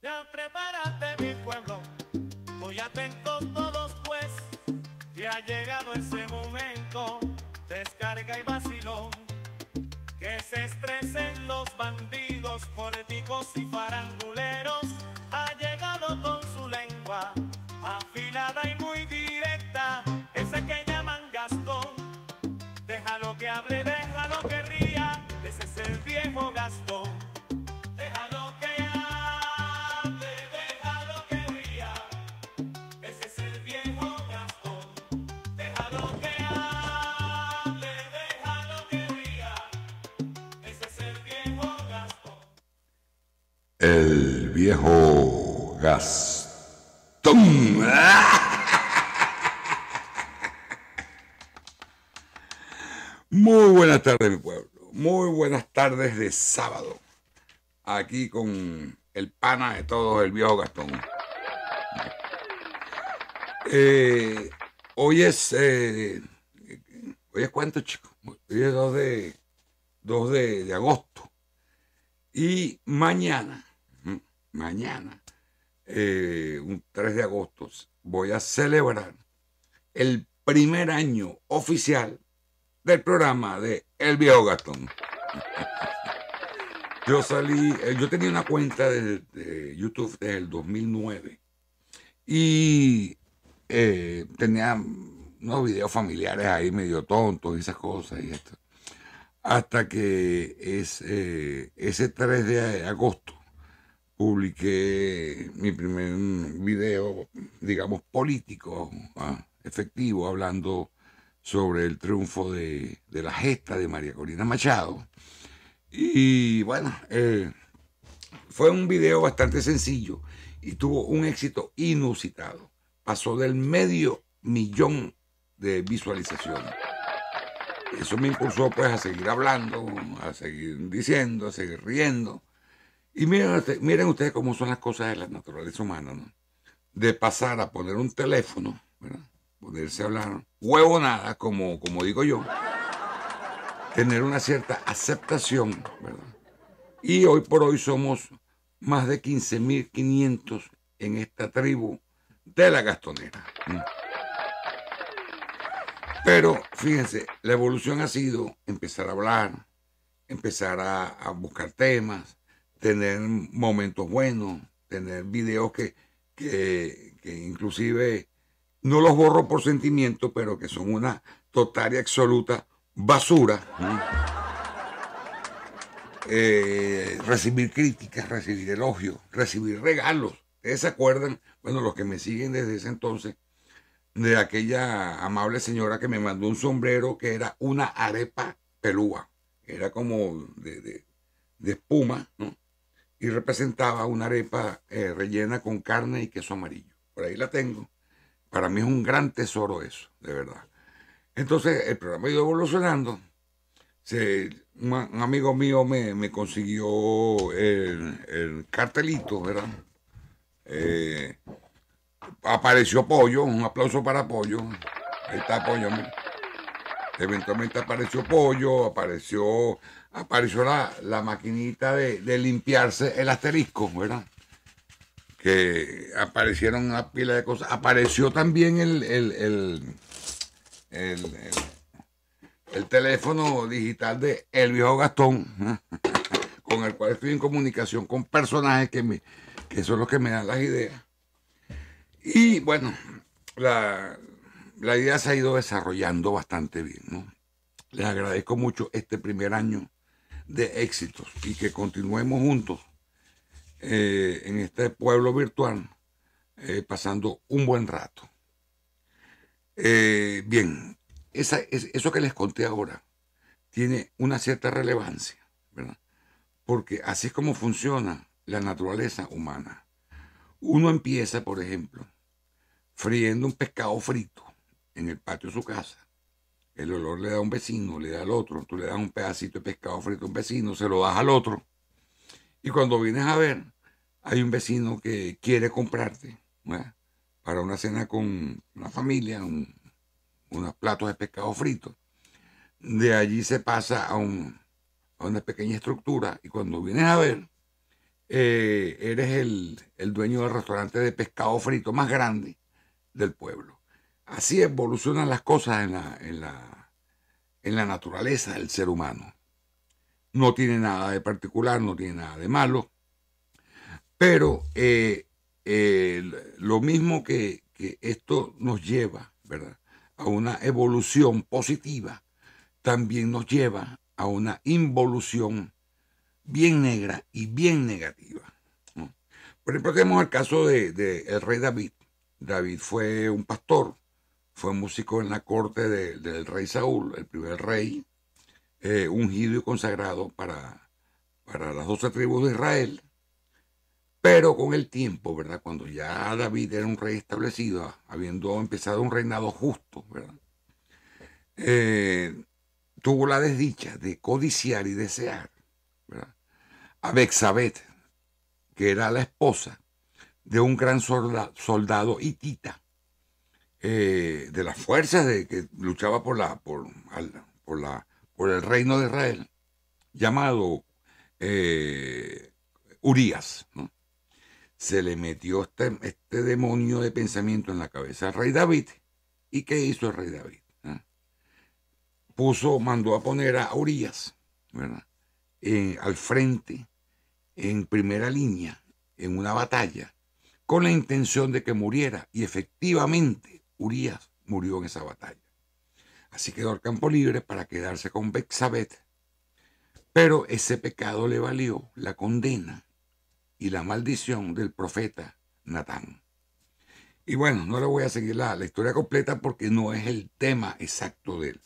Ya prepárate, mi pueblo, muy atentos todos, pues, que ha llegado ese momento, descarga y vacilón, que se estresen los bandidos, políticos y faranduleros. Ha llegado con su lengua afilada y muy directa, ese que llaman Gastón. Déjalo que hable, déjalo que ría, ese es el viejo Gastón. Déjalo que hable, déjalo que ría, ese es el viejo Gastón. Déjalo que hable, déjalo que ría, ese es el viejo Gastón. El viejo Gastón. Muy buenas tardes, mi pueblo. Muy buenas tardes de sábado. Aquí con el pana de todos, el viejo Gastón. Hoy es ¿cuánto, chicos? Hoy es 2 de agosto. Y mañana, un 3 de agosto, voy a celebrar el primer año oficial del programa de El Viejo Gastón. Yo tenía una cuenta de YouTube desde el 2009 y tenía unos videos familiares ahí medio tontos y esas cosas y esto. Hasta que ese 3 de agosto publiqué mi primer video, digamos, político, efectivo, hablando sobre el triunfo de la gesta de María Corina Machado. Y bueno, fue un video bastante sencillo y tuvo un éxito inusitado. Pasó del 500,000 de visualizaciones. Eso me impulsó pues a seguir hablando, a seguir diciendo, a seguir riendo. Y miren ustedes cómo son las cosas de la naturaleza humana, ¿no? De pasar a poner un teléfono, ¿verdad? Ponerse a hablar huevonada, como digo yo, tener una cierta aceptación, ¿verdad? Y hoy por hoy somos más de 15.500 en esta tribu de la Gastonera. Pero fíjense, la evolución ha sido empezar a hablar, empezar a buscar temas, tener momentos buenos, tener videos que inclusive no los borro por sentimiento, pero que son una total y absoluta basura. Recibir críticas, recibir elogios, recibir regalos. ¿Ustedes se acuerdan? Bueno, los que me siguen desde ese entonces, de aquella amable señora que me mandó un sombrero que era una arepa pelúa. Era como de espuma, ¿no? Y representaba una arepa rellena con carne y queso amarillo. Por ahí la tengo. Para mí es un gran tesoro eso, de verdad. Entonces, el programa ha ido evolucionando. Un amigo mío me consiguió el cartelito, ¿verdad? Apareció Pollo, un aplauso para Pollo. Ahí está Pollo. Eventualmente apareció Pollo, apareció la maquinita de limpiarse el asterisco, ¿verdad? Que aparecieron una pila de cosas. Apareció también el teléfono digital de El Viejo Gastón, con el cual estoy en comunicación con personajes que son los que me dan las ideas. Y bueno, la idea se ha ido desarrollando bastante bien, ¿no? Les agradezco mucho este primer año de éxitos y que continuemos juntos en este pueblo virtual, pasando un buen rato. Bien, eso que les conté ahora tiene una cierta relevancia, ¿verdad? Porque así es como funciona la naturaleza humana. Uno empieza, por ejemplo, friendo un pescado frito en el patio de su casa. El olor le da a un vecino, le da al otro. Tú le das un pedacito de pescado frito a un vecino, se lo das al otro. Y cuando vienes a ver, hay un vecino que quiere comprarte, ¿verdad? Para una cena con una familia, unos platos de pescado frito. De allí se pasa a una pequeña estructura y cuando vienes a ver, eres el dueño del restaurante de pescado frito más grande del pueblo. Así evolucionan las cosas en la naturaleza del ser humano. No tiene nada de particular, no tiene nada de malo, pero lo mismo que esto nos lleva, ¿verdad?, a una evolución positiva, también nos lleva a una involución bien negra y bien negativa, ¿no? Por ejemplo, tenemos el caso de el rey David. David fue un pastor, fue músico en la corte del rey Saúl, el primer rey ungido y consagrado para las 12 tribus de Israel. Pero con el tiempo, ¿verdad?, cuando ya David era un rey establecido, habiendo empezado un reinado justo, ¿verdad?, tuvo la desdicha de codiciar y desear, ¿verdad?, a Betsabé, que era la esposa de un gran soldado hitita, de las fuerzas que luchaba por el reino de Israel, llamado Urías, ¿no? Se le metió este demonio de pensamiento en la cabeza al rey David. ¿Y qué hizo el rey David? Mandó a poner a Urías, ¿verdad?, al frente, en primera línea, en una batalla, con la intención de que muriera. Y efectivamente, Urías murió en esa batalla. Así quedó al campo libre para quedarse con Betsabé. Pero ese pecado le valió la condena y la maldición del profeta Natán. Y bueno, no le voy a seguir la historia completa porque no es el tema exacto del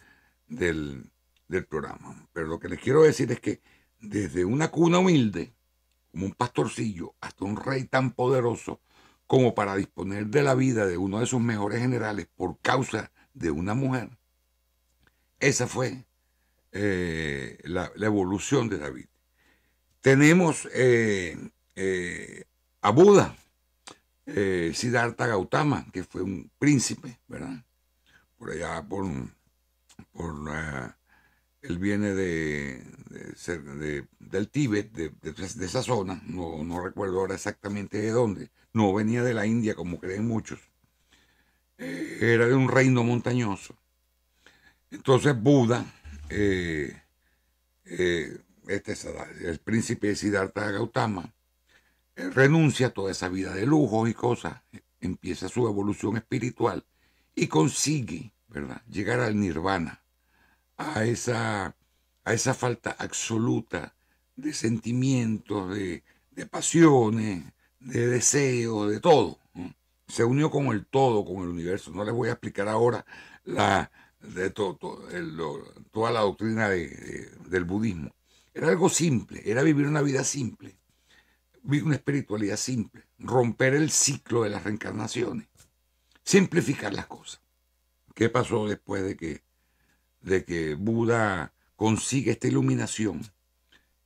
programa. Pero lo que les quiero decir es que desde una cuna humilde, como un pastorcillo, hasta un rey tan poderoso como para disponer de la vida de uno de sus mejores generales por causa de una mujer, esa fue la evolución de David. Tenemos a Buda, Siddhartha Gautama, que fue un príncipe, ¿verdad?, por allá él viene del Tíbet, de esa zona, no recuerdo ahora exactamente de dónde, no venía de la India como creen muchos, era de un reino montañoso. Entonces Buda, el príncipe Siddhartha Gautama, renuncia a toda esa vida de lujos y cosas, empieza su evolución espiritual y consigue, ¿verdad?, llegar al nirvana, a esa falta absoluta de sentimientos, de pasiones, de deseos, de todo, ¿no? Se unió con el todo, con el universo. No les voy a explicar ahora toda la doctrina del budismo. Era algo simple, era vivir una vida simple, vivir una espiritualidad simple, romper el ciclo de las reencarnaciones, simplificar las cosas. ¿Qué pasó después de que Buda consigue esta iluminación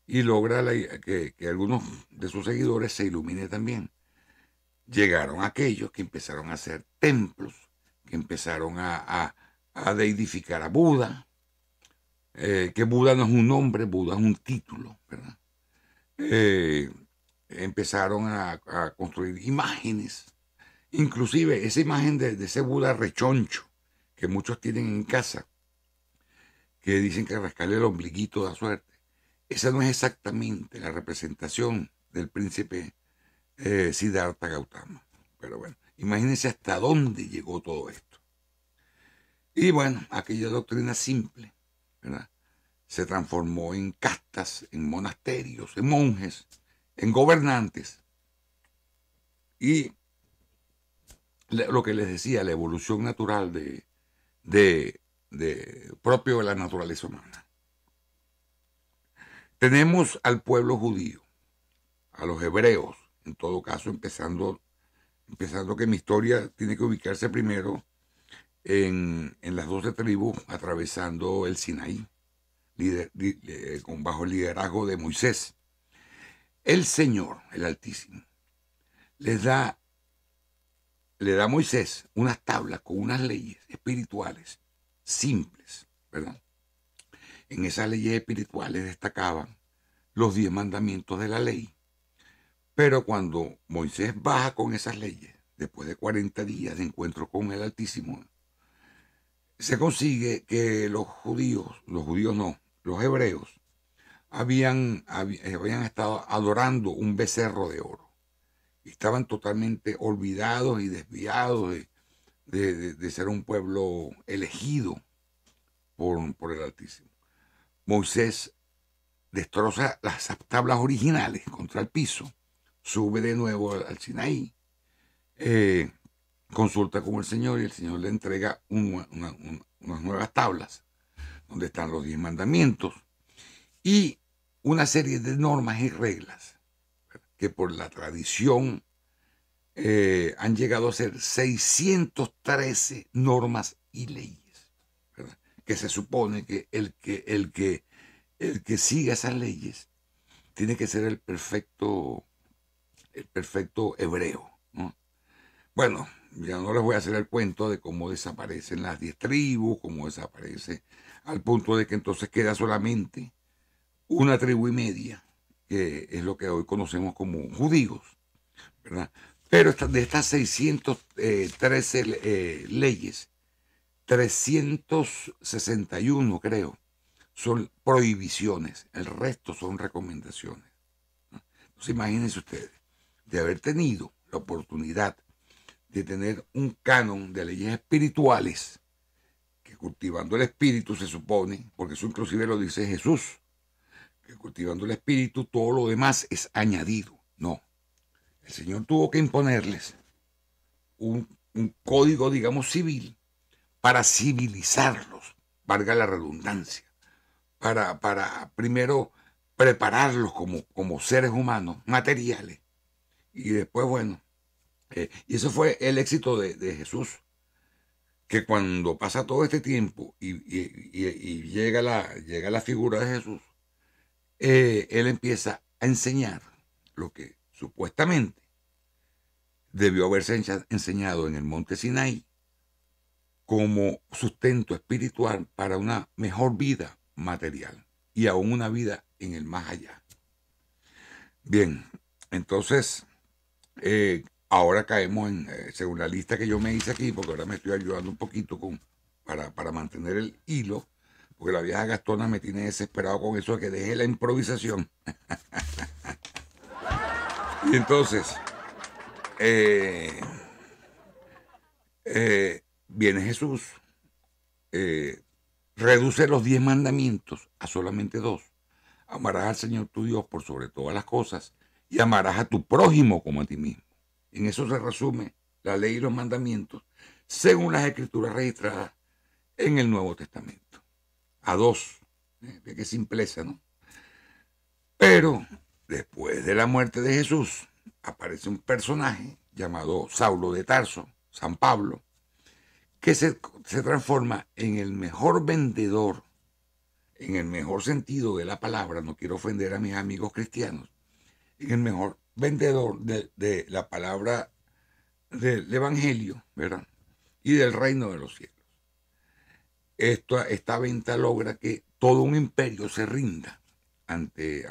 y logra que algunos de sus seguidores se iluminen también? Llegaron aquellos que empezaron a hacer templos, que empezaron a deidificar a Buda, que Buda no es un nombre, Buda es un título, ¿verdad? Empezaron a construir imágenes, inclusive esa imagen de ese Buda rechoncho que muchos tienen en casa, que dicen que rascarle el ombliguito da suerte. Esa no es exactamente la representación del príncipe Siddhartha Gautama. Pero bueno, imagínense hasta dónde llegó todo esto. Y bueno, aquella doctrina simple, ¿verdad?, se transformó en castas, en monasterios, en monjes, en gobernantes. Y lo que les decía, la evolución natural propio de la naturaleza humana. Tenemos al pueblo judío, a los hebreos, en todo caso, empezando que mi historia tiene que ubicarse primero en las 12 tribus, atravesando el Sinaí, bajo el liderazgo de Moisés. El Señor, el Altísimo, le da a Moisés unas tablas con unas leyes espirituales simples, ¿verdad? En esas leyes espirituales destacaban los 10 mandamientos de la ley, Pero cuando Moisés baja con esas leyes, después de 40 días de encuentro con el Altísimo, se consigue que los hebreos, habían estado adorando un becerro de oro. Y estaban totalmente olvidados y desviados de ser un pueblo elegido por el Altísimo. Moisés destroza las tablas originales contra el piso, sube de nuevo al Sinaí, consulta con el Señor y el Señor le entrega unas nuevas tablas donde están los 10 mandamientos y una serie de normas y reglas que por la tradición han llegado a ser 613 normas y leyes, ¿verdad? Que se supone que el que siga esas leyes tiene que ser el perfecto hebreo, ¿no? Bueno, ya no les voy a hacer el cuento de cómo desaparecen las 10 tribus, cómo desaparece, al punto de que entonces queda solamente una tribu y media, que es lo que hoy conocemos como judíos, ¿verdad? Pero de estas 613 leyes, 361, creo, son prohibiciones, el resto son recomendaciones, ¿no? Entonces imagínense ustedes, de haber tenido la oportunidad de tener un canon de leyes espirituales, que cultivando el espíritu se supone, porque eso inclusive lo dice Jesús, que cultivando el espíritu todo lo demás es añadido. No, el Señor tuvo que imponerles un código, digamos, civil para civilizarlos, valga la redundancia, para primero prepararlos como seres humanos, materiales, y después, bueno, y eso fue el éxito de Jesús, que cuando pasa todo este tiempo y llega la figura de Jesús, él empieza a enseñar lo que supuestamente debió haberse enseñado en el monte Sinaí como sustento espiritual para una mejor vida material y aún una vida en el más allá. Bien, entonces ahora caemos en, según la lista que yo me hice aquí, porque ahora me estoy ayudando un poquito para mantener el hilo, porque la vieja Gastona me tiene desesperado con eso de que deje la improvisación. Y entonces, viene Jesús, reduce los 10 mandamientos a solamente 2. Amarás al Señor tu Dios por sobre todas las cosas y amarás a tu prójimo como a ti mismo. En eso se resume la ley y los mandamientos según las escrituras registradas en el Nuevo Testamento. A 2. Qué simpleza, ¿no? Pero después de la muerte de Jesús aparece un personaje llamado Saulo de Tarso, San Pablo, que se transforma en el mejor vendedor, en el mejor sentido de la palabra, no quiero ofender a mis amigos cristianos, en el mejor vendedor de la palabra del Evangelio, ¿verdad? Y del reino de los cielos. Esta venta logra que todo un imperio se rinda ante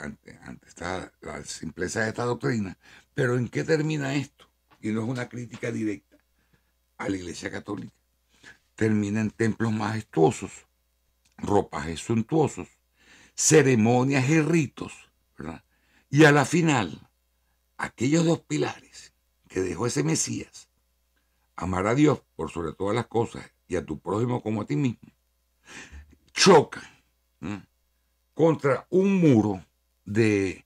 la simpleza de esta doctrina. Pero ¿en qué termina esto? Y no es una crítica directa a la Iglesia Católica. Termina en templos majestuosos, ropajes suntuosos, ceremonias y ritos, ¿verdad? Y a la final, aquellos 2 pilares que dejó ese Mesías, amar a Dios por sobre todas las cosas y a tu prójimo como a ti mismo, chocan contra un muro de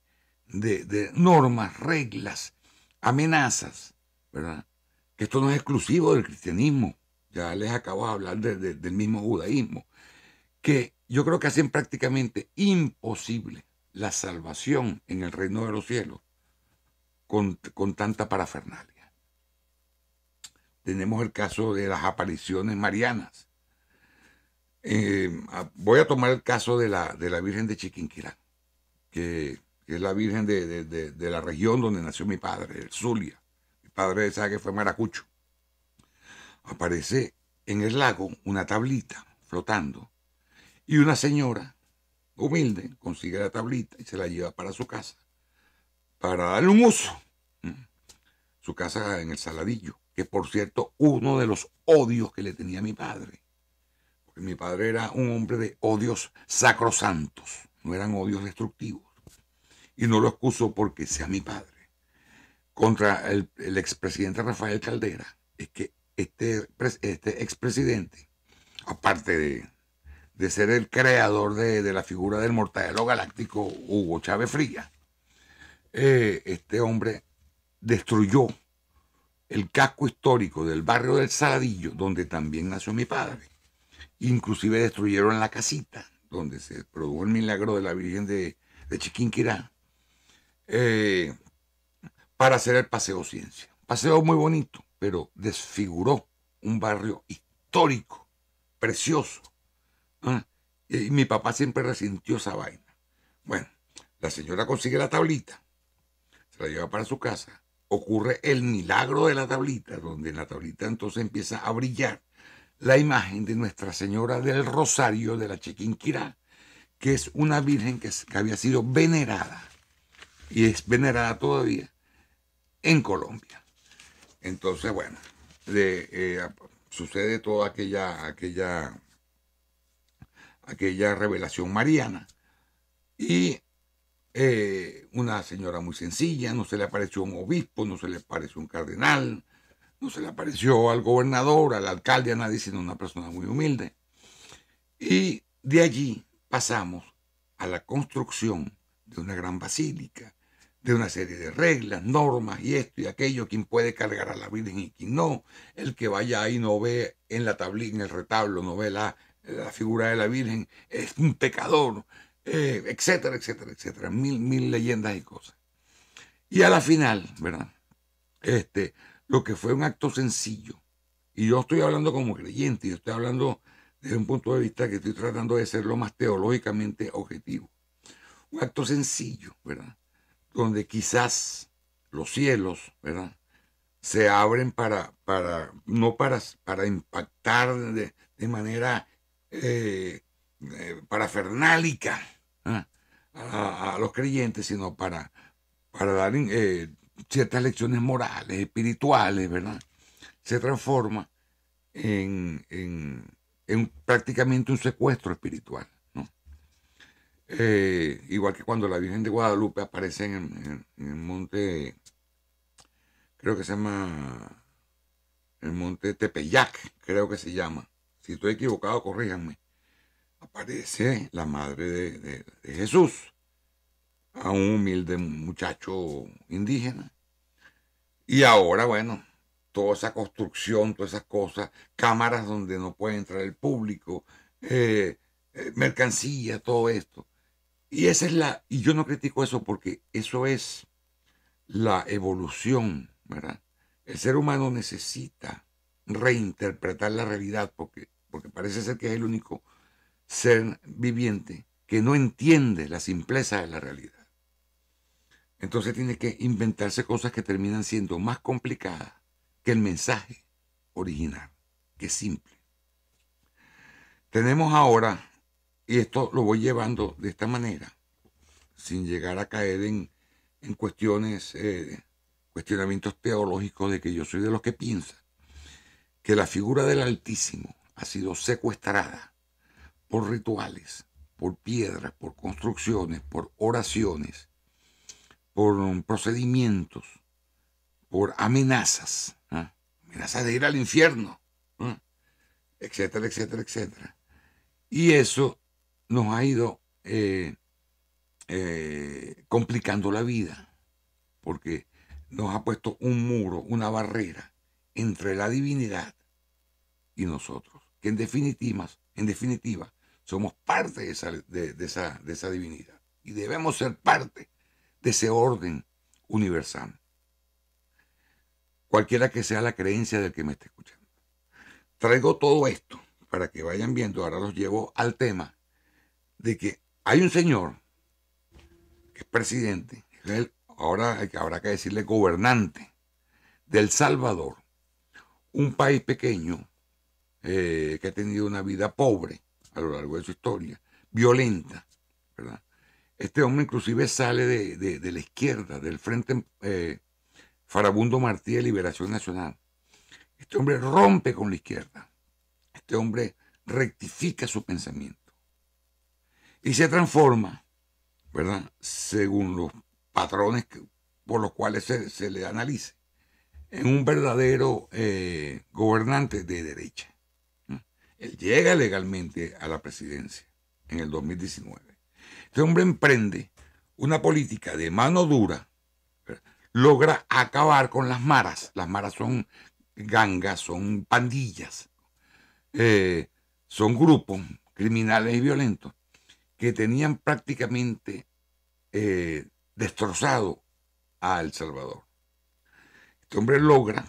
normas, reglas, amenazas, ¿verdad? Que esto no es exclusivo del cristianismo. Ya les acabo de hablar del mismo judaísmo, que yo creo que hacen prácticamente imposible la salvación en el reino de los cielos con tanta parafernalia. Tenemos el caso de las apariciones marianas. Voy a tomar el caso de la Virgen de Chiquinquirá, que es la Virgen de la región donde nació mi padre, el Zulia. Mi padre sabe que fue maracucho. Aparece en el lago una tablita flotando y una señora humilde consigue la tablita y se la lleva para su casa para darle un uso, su casa en el Saladillo, que por cierto, uno de los odios que le tenía a mi padre. Porque mi padre era un hombre de odios sacrosantos, no eran odios destructivos. Y no lo excuso porque sea mi padre. Contra el expresidente Rafael Caldera, es que este expresidente, aparte de ser el creador de la figura del mortadelo galáctico Hugo Chávez Frías, este hombre destruyó el casco histórico del barrio del Saladillo, donde también nació mi padre. Inclusive destruyeron la casita donde se produjo el milagro de la Virgen de Chiquinquirá, para hacer el Paseo Ciencia. Paseo muy bonito, pero desfiguró un barrio histórico, precioso. Y mi papá siempre resintió esa vaina. Bueno, la señora consigue la tablita, se la lleva para su casa, ocurre el milagro de la tablita, donde en la tablita entonces empieza a brillar la imagen de Nuestra Señora del Rosario de la Chiquinquirá, que es una virgen que había sido venerada y es venerada todavía en Colombia. Entonces, bueno, sucede toda aquella revelación mariana y una señora muy sencilla, no se le apareció un obispo, no se le apareció un cardenal, no se le apareció al gobernador, al alcalde, a nadie, sino una persona muy humilde. Y de allí pasamos a la construcción de una gran basílica, de una serie de reglas, normas y esto y aquello, quién puede cargar a la Virgen y quién no, el que vaya ahí no ve en la tablilla, en el retablo, no ve la figura de la Virgen, es un pecador, etcétera, etcétera, etcétera, mil leyendas y cosas. Y a la final, ¿verdad? Lo que fue un acto sencillo, y yo estoy hablando como creyente, yo estoy hablando desde un punto de vista que estoy tratando de ser lo más teológicamente objetivo. Un acto sencillo, ¿verdad? Donde quizás los cielos, ¿verdad?, se abren no para impactar de manera parafernálica a los creyentes, sino para dar ciertas lecciones morales, espirituales, ¿verdad? Se transforma en prácticamente un secuestro espiritual, ¿no? Igual que cuando la Virgen de Guadalupe aparece en el monte, creo que se llama el monte Tepeyac, creo que se llama. Si estoy equivocado, corríjanme. Aparece la madre de Jesús a un humilde muchacho indígena. Y ahora, bueno, toda esa construcción, todas esas cosas, cámaras donde no puede entrar el público, mercancía, todo esto. Y y yo no critico eso porque eso es la evolución, ¿verdad? El ser humano necesita reinterpretar la realidad porque parece ser que es el único ser viviente que no entiende la simpleza de la realidad. Entonces tiene que inventarse cosas que terminan siendo más complicadas que el mensaje original, que es simple. Tenemos ahora, y esto lo voy llevando de esta manera, sin llegar a caer en cuestionamientos teológicos de que yo soy de los que piensan que la figura del Altísimo ha sido secuestrada por rituales, por piedras, por construcciones, por oraciones, por procedimientos, por amenazas, amenazas de ir al infierno, etcétera, etcétera, etcétera. Y eso nos ha ido complicando la vida, porque nos ha puesto un muro, una barrera entre la divinidad y nosotros, que en definitiva somos parte de esa divinidad y debemos ser parte de ese orden universal, cualquiera que sea la creencia del que me esté escuchando. Traigo todo esto para que vayan viendo, ahora los llevo al tema de que hay un señor que es presidente, ahora habrá que decirle gobernante de El Salvador, un país pequeño que ha tenido una vida pobre a lo largo de su historia, violenta, ¿verdad? Este hombre inclusive sale de la izquierda, del Frente Farabundo Martí de Liberación Nacional. Este hombre rompe con la izquierda. Este hombre rectifica su pensamiento y se transforma, ¿verdad?, según los patrones por los cuales se le analice, en un verdadero gobernante de derecha. Él llega legalmente a la presidencia en el 2019. Este hombre emprende una política de mano dura, ¿verdad? Logra acabar con las maras. Las maras son gangas, son pandillas, son grupos criminales y violentos que tenían prácticamente destrozado a El Salvador. Este hombre logra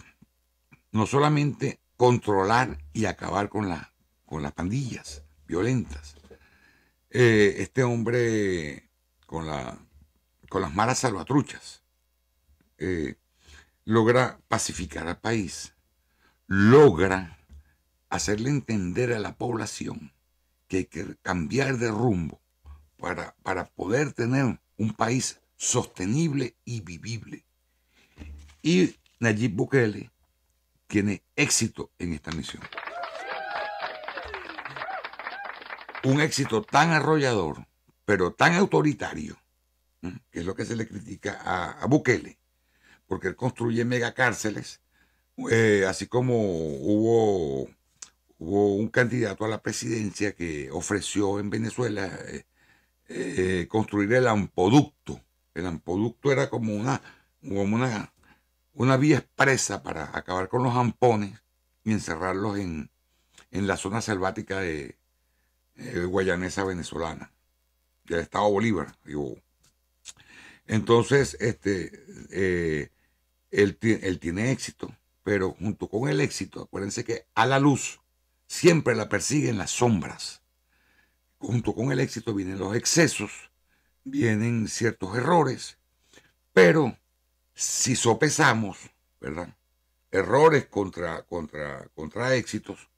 no solamente controlar y acabar con las pandillas violentas, este hombre con las maras salvatruchas logra pacificar al país, logra hacerle entender a la población que hay que cambiar de rumbo para poder tener un país sostenible y vivible. Y Nayib Bukele tiene éxito en esta misión. Un éxito tan arrollador, pero tan autoritario, que es lo que se le critica a Bukele, porque él construye megacárceles, así como hubo un candidato a la presidencia que ofreció en Venezuela construir el ampoducto. El ampoducto era como una vía expresa para acabar con los ampones y encerrarlos en la zona selvática de guayanesa venezolana, del estado Bolívar, digo. Entonces, él tiene éxito, pero junto con el éxito, acuérdense que a la luz siempre la persiguen las sombras. Junto con el éxito vienen los excesos, vienen ciertos errores, pero si sopesamos, ¿verdad?, errores contra éxitos,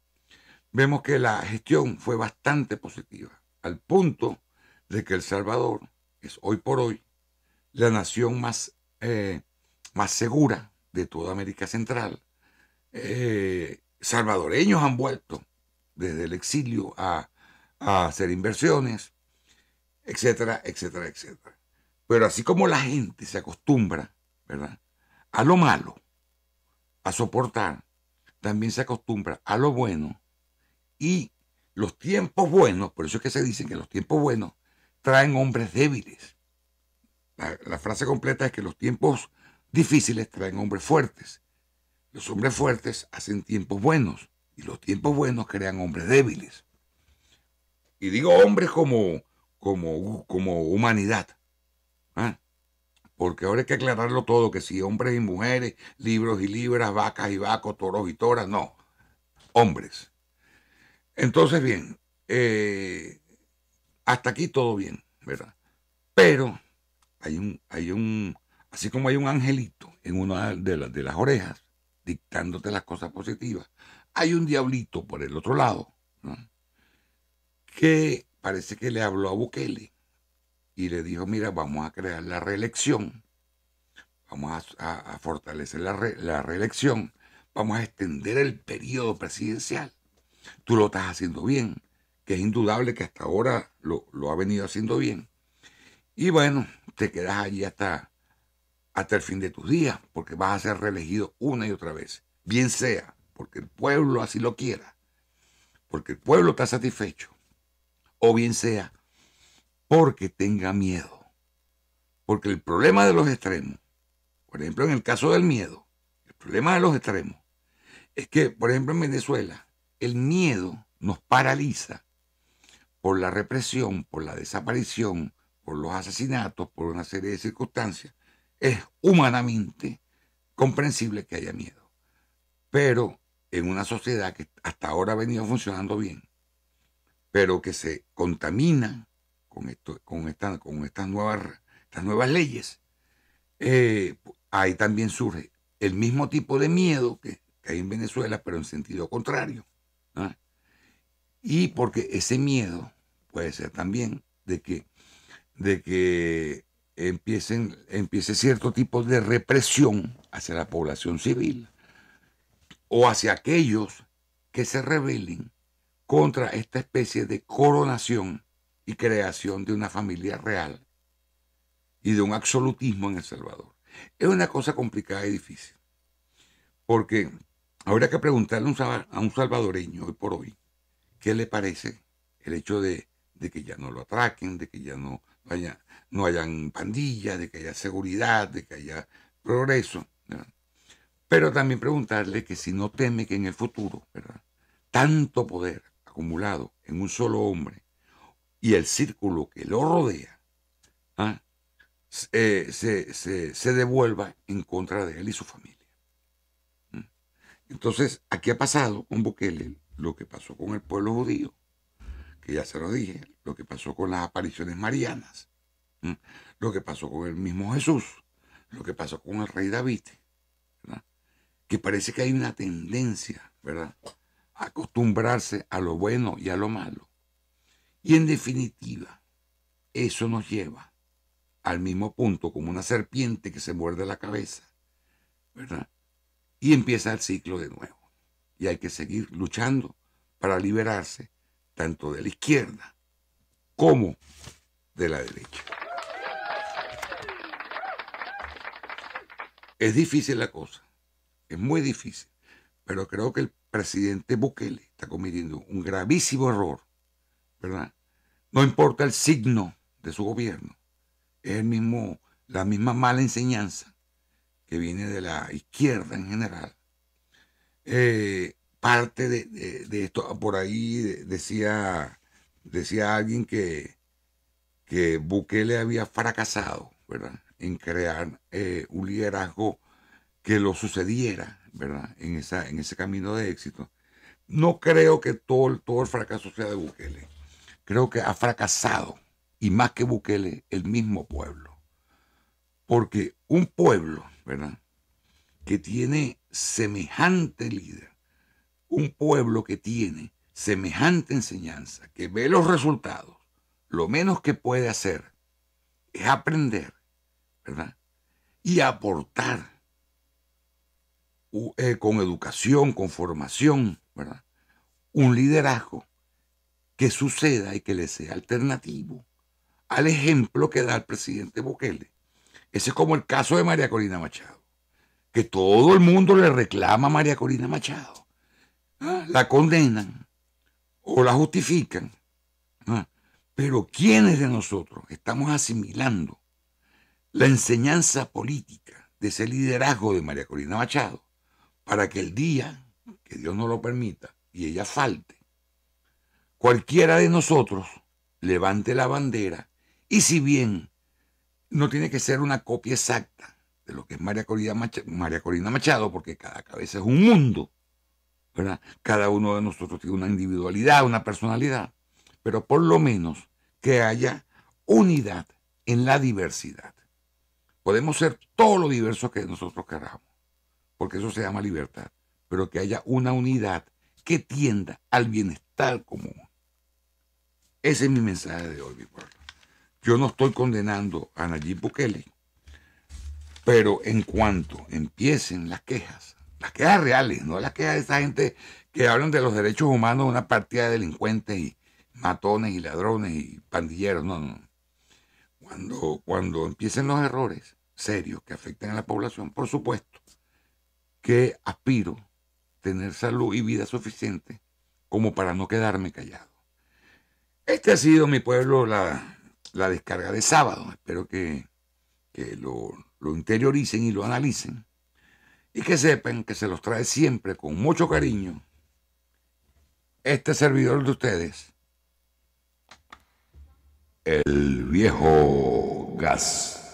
vemos que la gestión fue bastante positiva, al punto de que El Salvador es hoy por hoy la nación más segura de toda América Central. Salvadoreños han vuelto desde el exilio a hacer inversiones, etcétera, etcétera, etcétera. Pero así como la gente se acostumbra, ¿verdad?, a lo malo, a soportar, también se acostumbra a lo bueno. Y los tiempos buenos, por eso es que se dice que los tiempos buenos traen hombres débiles. La frase completa es que los tiempos difíciles traen hombres fuertes. Los hombres fuertes hacen tiempos buenos y los tiempos buenos crean hombres débiles. Y digo hombres como humanidad, ¿eh? Porque ahora hay que aclararlo todo, que si hombres y mujeres, libros y libras, vacas y vacos, toros y toras, no, hombres. Entonces, bien, hasta aquí todo bien, ¿verdad? Pero así como hay un angelito en una de las orejas, dictándote las cosas positivas, hay un diablito por el otro lado, ¿no?, que parece que le habló a Bukele y le dijo: mira, vamos a crear la reelección, vamos a fortalecer la reelección, vamos a extender el periodo presidencial. Tú lo estás haciendo bien, que es indudable que hasta ahora lo ha venido haciendo bien. Y bueno, te quedas allí hasta el fin de tus días, porque vas a ser reelegido una y otra vez. Bien sea porque el pueblo así lo quiera, porque el pueblo está satisfecho, o bien sea porque tenga miedo. Porque el problema de los extremos, por ejemplo, en el caso del miedo, el problema de los extremos es que, por ejemplo, en Venezuela, el miedo nos paraliza por la represión, por la desaparición, por los asesinatos, por una serie de circunstancias. Es humanamente comprensible que haya miedo. Pero en una sociedad que hasta ahora ha venido funcionando bien, pero que se contamina con estas nuevas leyes, ahí también surge el mismo tipo de miedo que hay en Venezuela, pero en sentido contrario, ¿no? Y porque ese miedo puede ser también de que empiece cierto tipo de represión hacia la población civil o hacia aquellos que se rebelen contra esta especie de coronación y creación de una familia real y de un absolutismo en El Salvador. Es una cosa complicada y difícil, porque habría que preguntarle a un salvadoreño hoy por hoy qué le parece el hecho de que ya no lo atraquen, de que ya no hayan pandillas, de que haya seguridad, de que haya progreso, ¿verdad? Pero también preguntarle que si no teme que en el futuro, ¿verdad?, tanto poder acumulado en un solo hombre y el círculo que lo rodea, ¿ah?, se devuelva en contra de él y su familia. Entonces, aquí ha pasado con Bukele lo que pasó con el pueblo judío, que ya se lo dije, lo que pasó con las apariciones marianas, lo que pasó con el mismo Jesús, lo que pasó con el rey David, ¿verdad?, que parece que hay una tendencia, ¿verdad?, a acostumbrarse a lo bueno y a lo malo. Y en definitiva, eso nos lleva al mismo punto, como una serpiente que se muerde la cabeza, ¿verdad?, y empieza el ciclo de nuevo. Y hay que seguir luchando para liberarse tanto de la izquierda como de la derecha. Es difícil la cosa, es muy difícil, pero creo que el presidente Bukele está cometiendo un gravísimo error, ¿verdad? No importa el signo de su gobierno, es la misma mala enseñanza que viene de la izquierda en general. Parte de esto, por ahí decía alguien que Bukele había fracasado, ¿verdad?, en crear un liderazgo que lo sucediera, ¿verdad?, en ese camino de éxito. No creo que todo el fracaso sea de Bukele. Creo que ha fracasado, y más que Bukele, el mismo pueblo. Porque un pueblo, ¿verdad?, que tiene semejante líder, un pueblo que tiene semejante enseñanza, que ve los resultados, lo menos que puede hacer es aprender, ¿verdad?, y aportar con educación, con formación, ¿verdad?, un liderazgo que suceda y que le sea alternativo al ejemplo que da el presidente Bukele. Ese es como el caso de María Corina Machado, que todo el mundo le reclama a María Corina Machado. La condenan o la justifican. Pero ¿quiénes de nosotros estamos asimilando la enseñanza política de ese liderazgo de María Corina Machado para que el día que Dios no lo permita y ella falte, cualquiera de nosotros levante la bandera? Y si bien no tiene que ser una copia exacta de lo que es María Corina Machado, porque cada cabeza es un mundo, ¿verdad? Cada uno de nosotros tiene una individualidad, una personalidad, pero por lo menos que haya unidad en la diversidad. Podemos ser todo lo diversos que nosotros queramos, porque eso se llama libertad, pero que haya una unidad que tienda al bienestar común. Ese es mi mensaje de hoy, mi pueblo. Yo no estoy condenando a Nayib Bukele, pero en cuanto empiecen las quejas reales, no las quejas de esa gente que hablan de los derechos humanos de una partida de delincuentes y matones y ladrones y pandilleros, no. Cuando empiecen los errores serios que afecten a la población, por supuesto que aspiro a tener salud y vida suficiente como para no quedarme callado. Este ha sido, mi pueblo, la descarga de sábado. Espero que lo interioricen y lo analicen y que sepan que se los trae siempre con mucho cariño este servidor de ustedes, el viejo Gastón.